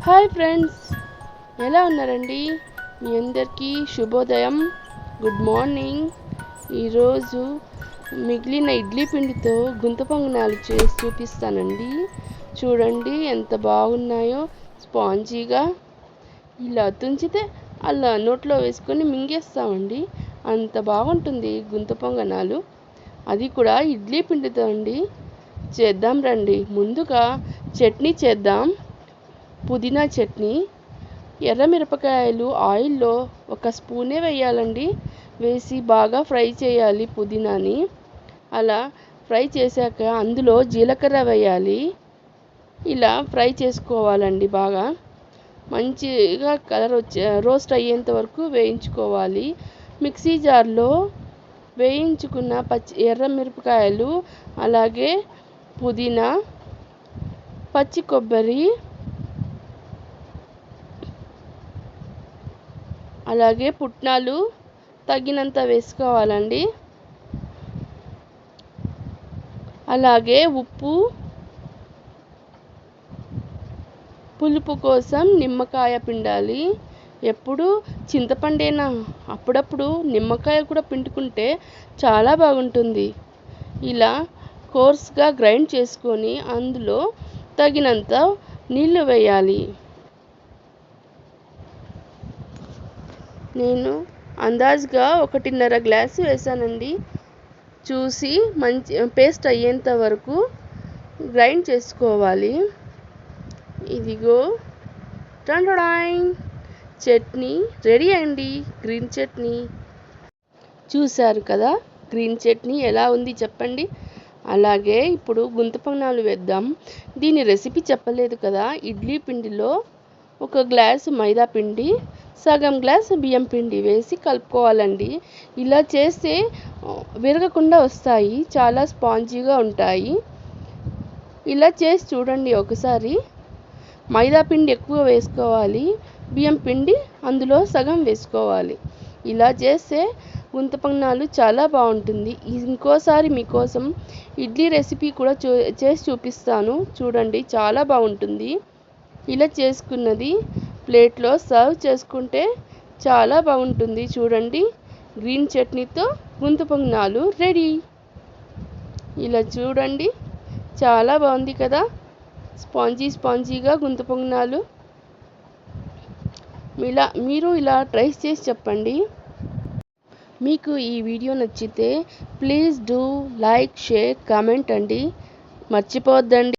Hi friends, ఎలా ఉన్నారండి? మీ అందరికీ శుభోదయం, గుడ్ మార్నింగ్. ఈరోజు మిగిలిన ఇడ్లీ పిండితో గుంత పొంగనాలు చేసి చూపిస్తానండి. చూడండి ఎంత బాగున్నాయో, స్పాంజీగా. ఇలా తుంచితే అలా నోట్లో వేసుకొని మింగేస్తామండి. అంత బాగుంటుంది గుంత పొంగనాలు, అది కూడా ఇడ్లీ పిండితో అండి. చేద్దాం రండి. ముందుగా చట్నీ చేద్దాం. పుదీనా చట్నీ. ఎర్రమిరపకాయలు ఆయిల్లో 1 స్పూనే వేయాలండి. వేసి బాగా ఫ్రై చేయాలి పుదీనాని. అలా ఫ్రై చేశాక అందులో జీలకర్ర వేయాలి. ఇలా ఫ్రై చేసుకోవాలండి. బాగా మంచిగా కలర్ రోస్ట్ అయ్యేంత వరకు వేయించుకోవాలి. మిక్సీ జార్లో వేయించుకున్న ఎర్రమిరపకాయలు, అలాగే పుదీనా, పచ్చి కొబ్బరి, అలాగే పుట్నాలు తగినంత వేసుకోవాలండి. అలాగే ఉప్పు, పులుపు కోసం నిమ్మకాయ పిండాలి. ఎప్పుడు చింతపండేనా, అప్పుడప్పుడు నిమ్మకాయ కూడా పిండుకుంటే చాలా బాగుంటుంది. ఇలా కోర్స్గా గ్రైండ్ చేసుకొని అందులో తగినంత నీళ్లు వేయాలి. నేను అందాజుగా 1.5 గ్లాసు వేసానండి. చూసి మంచి పేస్ట్ అయ్యేంత వరకు గ్రైండ్ చేసుకోవాలి. ఇదిగో టండడాయ్, చట్నీ రెడీ అండి. గ్రీన్ చట్నీ చూశారు కదా. గ్రీన్ చట్నీ ఎలా ఉంది చెప్పండి. అలాగే ఇప్పుడు గుంత పొంగనాలు వేద్దాం. దీని రెసిపీ చెప్పలేదు కదా. ఇడ్లీ పిండిలో 1 గ్లాసు మైదా పిండి, సగం గ్లాసు బియ్యం పిండి వేసి కలుపుకోవాలండి. ఇలా చేస్తే విరగకుండా వస్తాయి, చాలా స్పాంజీగా ఉంటాయి. ఇలా చేసి చూడండి ఒకసారి. మైదా పిండి ఎక్కువ వేసుకోవాలి, బియ్యం పిండి అందులో సగం వేసుకోవాలి. ఇలా చేస్తే గుంత పొంగనాలు చాలా బాగుంటుంది. ఇంకోసారి మీకోసం ఇడ్లీ రెసిపీ కూడా చేసి చూపిస్తాను. చూడండి, చాలా బాగుంటుంది. ఇలా చేసుకున్నది ప్లేట్లో సర్వ్ చేసుకుంటే చాలా బాగుంటుంది. చూడండి, గ్రీన్ చట్నీతో గుంత పొంగనాలు రెడీ. ఇలా చూడండి, చాలా బాగుంది కదా. స్పాంజీగా గుంత పొంగనాలు. మీరు ఇలా ట్రై చేసి చెప్పండి. మీకు ఈ వీడియో నచ్చితే please do like, share, comment అండి. మర్చిపోవద్దండి.